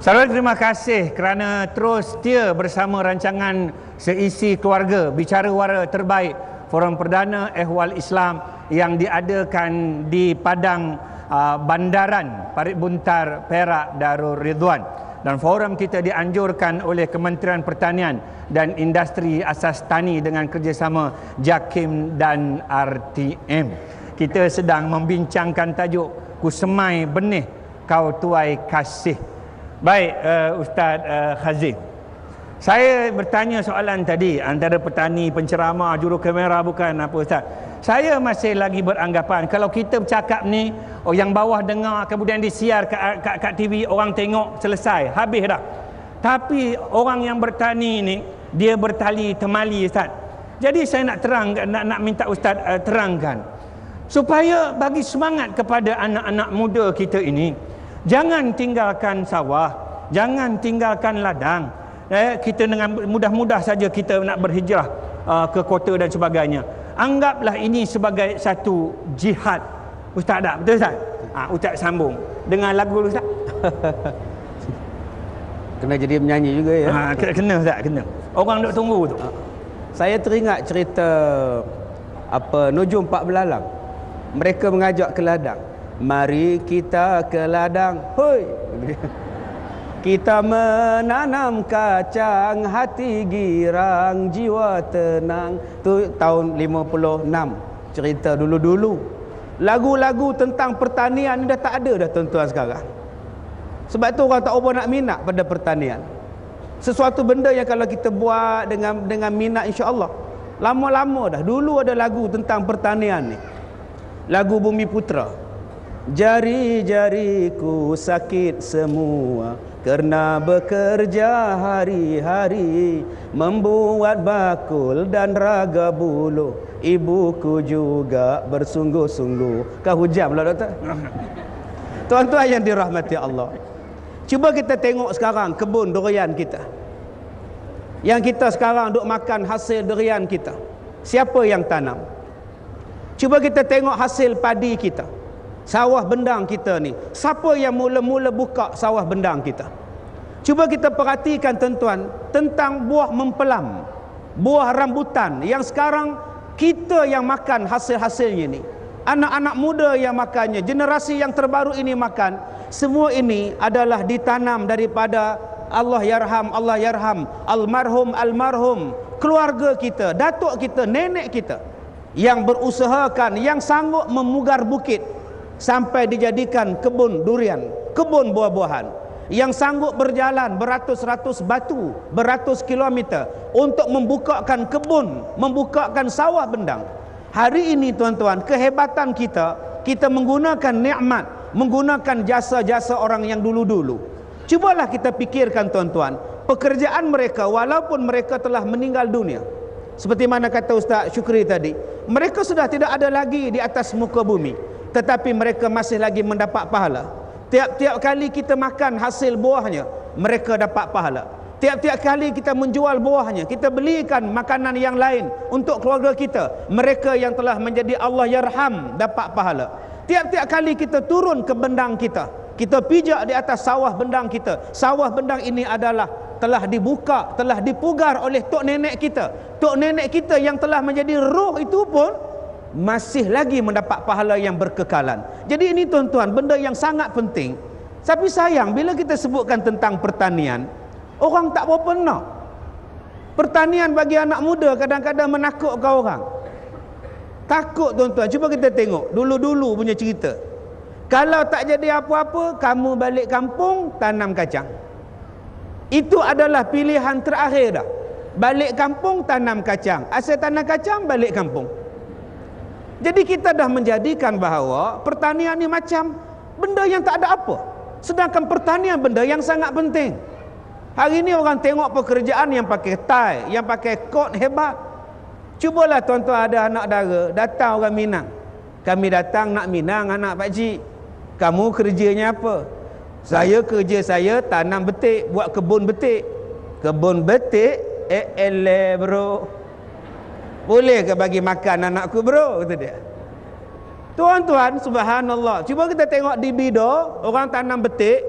Saudara, terima kasih kerana terus setia bersama rancangan Seisi Keluarga, bicara wara terbaik Forum Perdana Ehwal Islam yang diadakan di Padang Bandaran Parit Buntar, Perak, Darul Ridwan. Dan forum kita dianjurkan oleh Kementerian Pertanian dan Industri Asas Tani dengan kerjasama JAKIM dan RTM. Kita sedang membincangkan tajuk Kusemai Benih Kau Tuai Kasih. Baik, Ustaz Khazim, saya bertanya soalan tadi antara petani, penceramah, juru kamera, bukan apa Ustaz. Saya masih lagi beranggapan kalau kita bercakap ni, yang bawah dengar, kemudian disiar kat TV, orang tengok, selesai, habis dah. Tapi orang yang bertani ni, dia bertali temali Ustaz. Jadi saya nak nak minta Ustaz terangkan supaya bagi semangat kepada anak-anak muda kita ini, jangan tinggalkan sawah, jangan tinggalkan ladang. Kita dengan mudah-mudah saja kita nak berhijrah ke kota dan sebagainya. Anggaplah ini sebagai satu jihad. Ustaz tak? Betul Ustaz? Ustaz sambung dengan lagu Ustaz. Kena jadi menyanyi juga ya. Kena Ustaz, kena. Orang duk tunggu tu. Saya teringat cerita Nujum Pak Belalang. Mereka mengajak ke ladang. Mari kita ke ladang, hoi. Kita menanam kacang, hati girang, jiwa tenang. Tu tahun 56. Cerita dulu-dulu. Lagu-lagu tentang pertanian ni dah tak ada dah tuan-tuan sekarang. Sebab tu orang tak apa nak minat pada pertanian. Sesuatu benda yang kalau kita buat dengan minat, insya-Allah lama-lama dah. Dulu ada lagu tentang pertanian ni. Lagu Bumi Putra. Jari-jariku sakit semua kerana bekerja hari-hari, membuat bakul dan raga buluh. Ibuku juga bersungguh-sungguh. Kau hujam lah doktor. Tuan-tuan yang dirahmati Allah, cuba kita tengok sekarang kebun durian kita. Yang kita sekarang duk makan hasil durian kita, siapa yang tanam? Cuba kita tengok hasil padi kita, sawah bendang kita ni, siapa yang mula-mula buka sawah bendang kita? Cuba kita perhatikan tuan-tuan tentang buah mempelam, buah rambutan yang sekarang kita yang makan hasil-hasilnya ni. Anak-anak muda yang makannya, generasi yang terbaru ini makan. Semua ini adalah ditanam daripada Allah yarham almarhum keluarga kita, datuk kita, nenek kita yang berusahakan, yang sanggup memugar bukit sampai dijadikan kebun durian, kebun buah-buahan, yang sanggup berjalan beratus-ratus batu, beratus kilometer untuk membukakan kebun, membukakan sawah bendang. Hari ini tuan-tuan, kehebatan kita menggunakan nikmat, menggunakan jasa-jasa orang yang dulu-dulu. Cubalah kita fikirkan tuan-tuan, pekerjaan mereka walaupun mereka telah meninggal dunia. Seperti mana kata Ustaz Syukri tadi, mereka sudah tidak ada lagi di atas muka bumi, tetapi mereka masih lagi mendapat pahala. Tiap-tiap kali kita makan hasil buahnya, mereka dapat pahala. Tiap-tiap kali kita menjual buahnya, kita belikan makanan yang lain untuk keluarga kita, mereka yang telah menjadi Allah yarham dapat pahala. Tiap-tiap kali kita turun ke bendang kita pijak di atas sawah bendang kita. Sawah bendang ini adalah telah dibuka, telah dipugar oleh tok nenek kita. Tok nenek kita yang telah menjadi roh itu pun masih lagi mendapat pahala yang berkekalan. Jadi ini tuan-tuan, benda yang sangat penting. Tapi sayang, bila kita sebutkan tentang pertanian, orang tak berapa nak. Pertanian bagi anak muda kadang-kadang menakutkan orang. Takut tuan-tuan. Cuba kita tengok dulu-dulu punya cerita. Kalau tak jadi apa-apa, kamu balik kampung tanam kacang. Itu adalah pilihan terakhir dah. Balik kampung tanam kacang. Asal tanam kacang, balik kampung. Jadi kita dah menjadikan bahawa pertanian ni macam benda yang tak ada apa. Sedangkan pertanian benda yang sangat penting. Hari ni orang tengok pekerjaan yang pakai tie, yang pakai kot hebat. Cubalah tuan-tuan, ada anak dara datang orang Minang. Kami datang nak Minang anak pakcik. Kamu kerjanya apa? Kerja saya tanam betik, buat kebun betik. Kebun betik? Bro. Boleh ke bagi makan anakku bro? Kata dia. Tuan-tuan, subhanallah. Cuba kita tengok di Bido, orang tanam betik.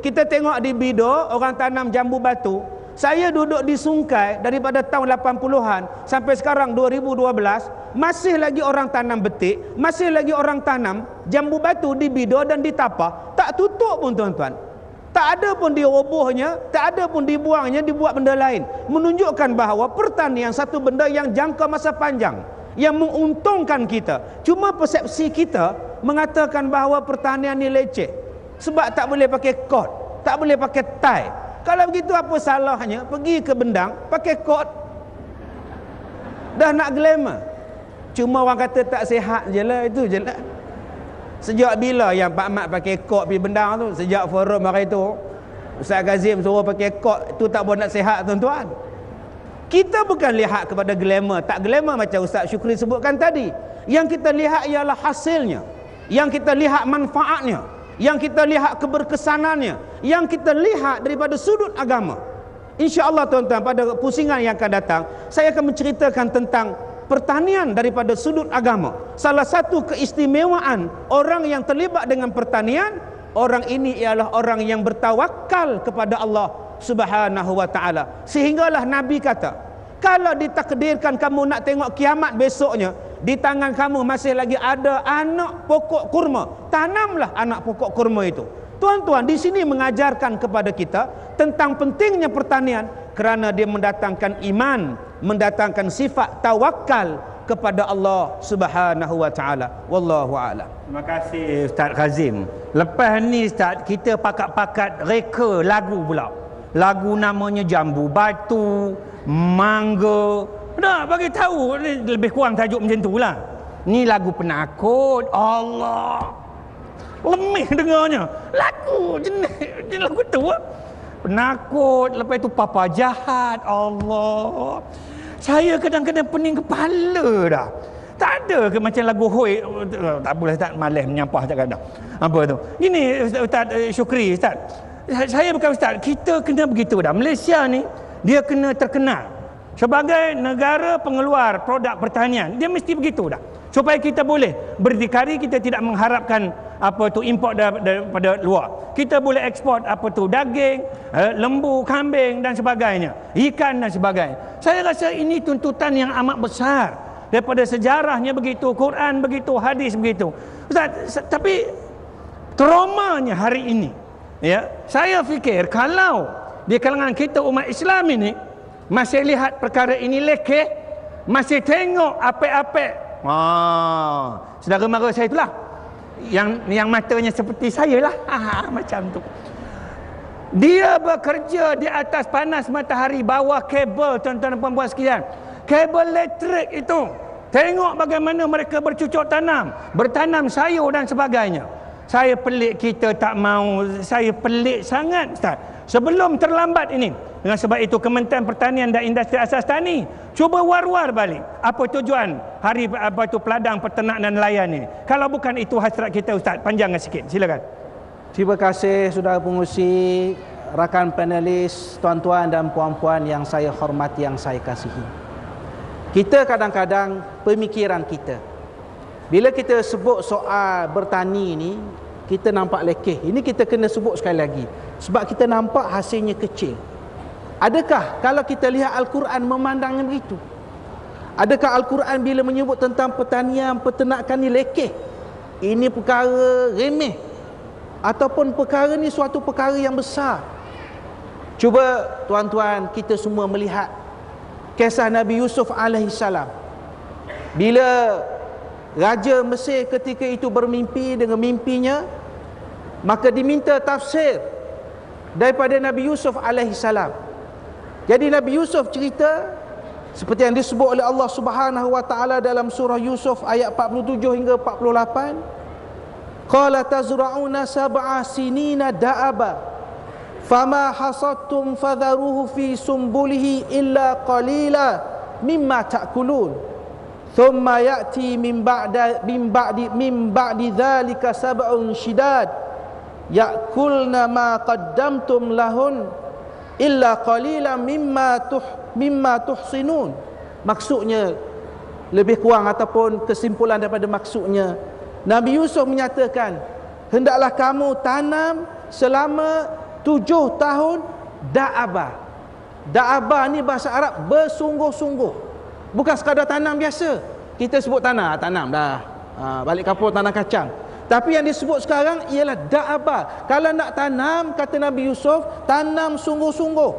kita tengok di Bido orang tanam jambu batu. Saya duduk di Sungkai daripada tahun 80-an sampai sekarang 2012, masih lagi orang tanam betik, masih lagi orang tanam jambu batu di Bido dan di Tapah. Tak tutup pun tuan-tuan. Tak ada pun dirobohnya, tak ada pun dibuangnya, dibuat benda lain. Menunjukkan bahawa pertanian satu benda yang jangka masa panjang, yang menguntungkan kita. Cuma persepsi kita mengatakan bahawa pertanian ni leceh. Sebab tak boleh pakai kot, tak boleh pakai tie. Kalau begitu apa salahnya pergi ke Bendang pakai kot? Dah nak glamour. Cuma orang kata tak sihat je lah, itu je lah. Sejak bila yang Pak Mat pakai kot pergi Bendang tu? Sejak forum hari tu Ustaz Kazim suruh pakai kot, tu tak boleh nak sihat tuan-tuan. Kita bukan lihat kepada glamour, tak glamour macam Ustaz Syukri sebutkan tadi. Yang kita lihat ialah hasilnya, yang kita lihat manfaatnya, yang kita lihat keberkesanannya, yang kita lihat daripada sudut agama. InsyaAllah tuan-tuan, pada pusingan yang akan datang saya akan menceritakan tentang pertanian daripada sudut agama. Salah satu keistimewaan orang yang terlibat dengan pertanian, orang ini ialah orang yang bertawakal kepada Allah Subhanahu wa ta'ala. Sehinggalah Nabi kata, kalau ditakdirkan kamu nak tengok kiamat besoknya, di tangan kamu masih lagi ada anak pokok kurma, tanamlah anak pokok kurma itu. Tuan-tuan, di sini mengajarkan kepada kita tentang pentingnya pertanian, kerana dia mendatangkan iman, mendatangkan sifat tawakal kepada Allah Subhanahu wa ta'ala. Wallahu a'lam. Terima kasih Ustaz Kazim. Lepas ni Ustaz, kita pakat-pakat reka lagu pula. Lagu namanya Jambu Batu, Mangga. Dah bagi tahu, lebih kurang tajuk macam tu lah. Ni lagu penakut. Allah, lemih dengarnya. Lagu jenis lagu tu lah. Penakut. Lepas tu Papa Jahat. Allah, saya kadang-kadang pening kepala dah. Tak ada ke macam lagu Hoi? Tak boleh Ustaz, malas menyampah kadang-kadang. Apa tu? Gini Ustaz Syukri, Ustaz, saya bukan Ustaz, kita kena begitu dah. Malaysia ni dia kena terkenal sebagai negara pengeluar produk pertanian. Dia mesti begitu dah, supaya kita boleh berdikari. Kita tidak mengharapkan apa tu import daripada luar. Kita boleh ekspor apa tu daging, lembu, kambing dan sebagainya, ikan dan sebagainya. Saya rasa ini tuntutan yang amat besar daripada sejarahnya begitu, Quran begitu, hadis begitu. Ustaz, tapi traumanya hari ini, ya, saya fikir kalau di kalangan kita umat Islam ini masih lihat perkara ini lekeh, masih tengok apek-apek. Saudara mara saya itulah, yang matanya seperti saya lah, macam tu. Dia bekerja di atas panas matahari, bawa kabel, tuan-tuan dan puan-puan sekalian, kabel elektrik itu. Tengok bagaimana mereka bercucuk tanam, bertanam sayur dan sebagainya. Saya pelik kita tak mau. Saya pelik sangat Ustaz. Sebelum terlambat ini. Dengan sebab itu Kementerian Pertanian dan Industri Asas Tani cuba war-war balik apa tujuan hari apa itu peladang peternak dan nelayan ini. Kalau bukan itu hasrat kita Ustaz. Panjangkan sikit, silakan. Terima kasih saudara pengurusi, rakan panelis, tuan-tuan dan puan-puan yang saya hormati, yang saya kasihi. Kita kadang-kadang pemikiran kita, bila kita sebut soal bertani ni, kita nampak lekeh. Ini kita kena sebut sekali lagi, sebab kita nampak hasilnya kecil. Adakah kalau kita lihat Al-Quran memandangnya begitu? Adakah Al-Quran bila menyebut tentang pertanian, peternakan ni lekeh, ini perkara remeh, ataupun perkara ni suatu perkara yang besar? Cuba tuan-tuan kita semua melihat kisah Nabi Yusuf alaihissalam. Bila Raja Mesir ketika itu bermimpi dengan mimpinya, maka diminta tafsir daripada Nabi Yusuf alaihissalam. Jadi Nabi Yusuf cerita seperti yang disebut oleh Allah Subhanahu wa taala dalam surah Yusuf ayat 47 hingga 48. Qala tazra'una sab'a sinina da'aba fama hasadtum fadharuhu fi sumbulihi illa qalila mimma ta'kulun thumma ya'ti min ba'di dhalika sab'un shidad ya'kulna ma qaddamtum lahun illa qalilan mimma tuhsinun. Maksudnya lebih kurang ataupun kesimpulan daripada maksudnya, Nabi Yusuf menyatakan, hendaklah kamu tanam selama 7 tahun da'abah. Da'abah ni bahasa Arab bersungguh-sungguh. Bukan sekadar tanam biasa. Kita sebut tanam dah. Balik kapur tanam kacang. Tapi yang disebut sekarang ialah da'abah. Kalau nak tanam, kata Nabi Yusuf, tanam sungguh-sungguh.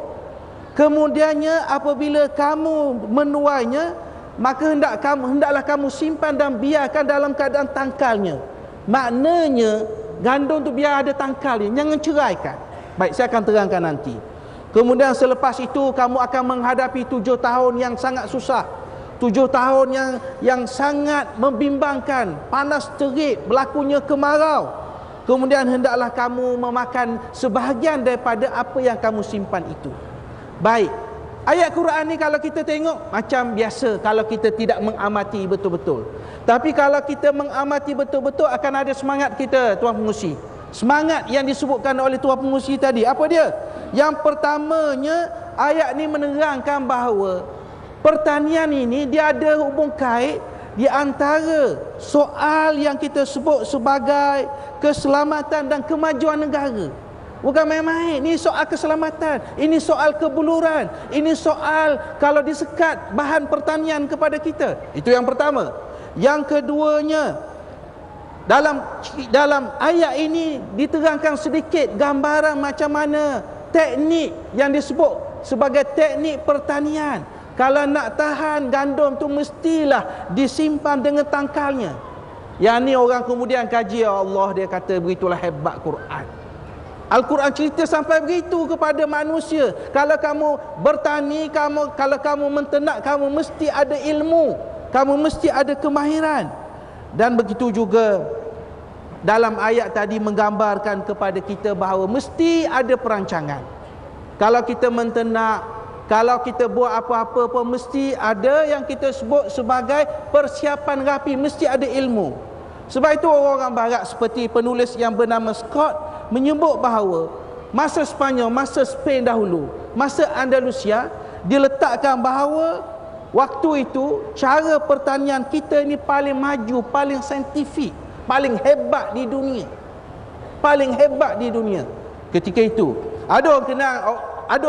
Kemudiannya apabila kamu menuainya, maka hendaklah kamu simpan dan biarkan dalam keadaan tangkalnya. Maknanya gandum tu biar ada tangkalnya, jangan ceraikan. Baik, saya akan terangkan nanti. Kemudian selepas itu kamu akan menghadapi 7 tahun yang sangat susah. 7 tahun yang sangat membimbangkan, panas terik, berlakunya kemarau. Kemudian hendaklah kamu memakan sebahagian daripada apa yang kamu simpan itu. Baik, ayat Quran ni kalau kita tengok macam biasa kalau kita tidak mengamati betul-betul. Tapi kalau kita mengamati betul-betul akan ada semangat kita, Tuan Pengurusi. Semangat yang disebutkan oleh Tuan Pengurusi tadi, apa dia? Yang pertamanya, ayat ni menerangkan bahawa pertanian ini dia ada hubung kait di antara soal yang kita sebut sebagai keselamatan dan kemajuan negara. Bukan main-main, ini soal keselamatan, ini soal kebuluran, ini soal kalau disekat bahan pertanian kepada kita. Itu yang pertama. Yang keduanya, dalam ayat ini diterangkan sedikit gambaran macam mana teknik yang disebut sebagai teknik pertanian. Kalau nak tahan gandum tu mestilah disimpan dengan tangkalnya. Yang ni orang kemudian kaji, ya Allah, dia kata begitulah hebat Quran. Al-Quran cerita sampai begitu kepada manusia. Kalau kamu bertani, kalau kamu menternak, kamu mesti ada ilmu, kamu mesti ada kemahiran. Dan begitu juga dalam ayat tadi menggambarkan kepada kita bahawa mesti ada perancangan. Kalau kita menternak, kalau kita buat apa-apa pun mesti ada yang kita sebut sebagai persiapan rapi, mesti ada ilmu. Sebab itu orang-orang barat seperti penulis yang bernama Scott menyebut bahawa masa Sepanyol, masa Spain dahulu, masa Andalusia, diletakkan bahawa waktu itu cara pertanian kita ini paling maju, paling saintifik, paling hebat di dunia. Paling hebat di dunia ketika itu. Ada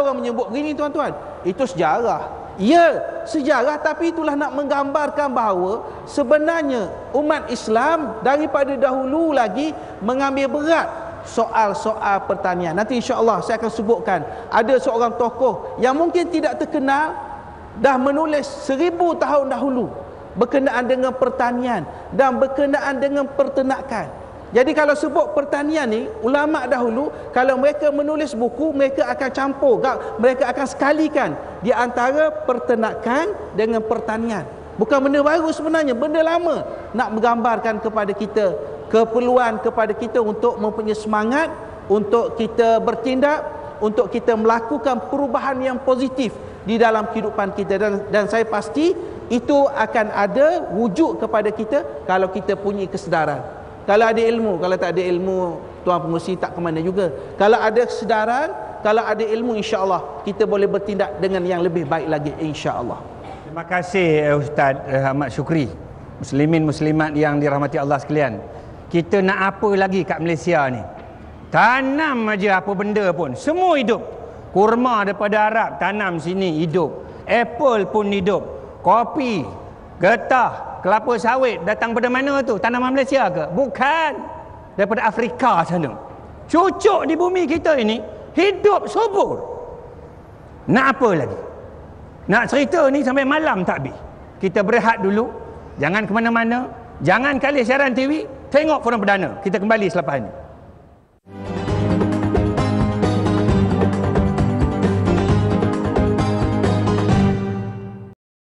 orang menyebut begini, tuan-tuan, itu sejarah. Ya, sejarah, tapi itulah nak menggambarkan bahawa sebenarnya umat Islam daripada dahulu lagi mengambil berat soal-soal pertanian. Nanti insya-Allah saya akan sebutkan ada seorang tokoh yang mungkin tidak terkenal, dah menulis 1000 tahun dahulu berkenaan dengan pertanian dan berkenaan dengan peternakan. Jadi kalau sebut pertanian ni, ulama dahulu kalau mereka menulis buku, mereka akan campur, mereka akan sekalikan di antara peternakan dengan pertanian. Bukan benda baru sebenarnya, benda lama, nak menggambarkan kepada kita keperluan kepada kita untuk mempunyai semangat, untuk kita bertindak, untuk kita melakukan perubahan yang positif di dalam kehidupan kita. Dan saya pasti itu akan ada wujud kepada kita kalau kita punya kesedaran. Kalau ada ilmu, kalau tak ada ilmu, Tuan Pengurusi tak ke mana juga. Kalau ada kesedaran, kalau ada ilmu, insya-Allah kita boleh bertindak dengan yang lebih baik lagi, insya-Allah. Terima kasih Ustaz Ahmad Syukri. Muslimin muslimat yang dirahmati Allah sekalian. Kita nak apa lagi kat Malaysia ni? Tanam aja apa benda pun, semua hidup. Kurma daripada Arab tanam sini hidup. Apple pun hidup. Kopi, getah, kelapa sawit datang pada mana tu? Tanaman Malaysia ke? Bukan. Daripada Afrika sana. Cucuk di bumi kita ini hidup subur. Nak apa lagi? Nak cerita ni sampai malam tak habis. Kita berehat dulu. Jangan ke mana-mana. Jangan kali siaran TV. Tengok Forum Perdana. Kita kembali selepas ini.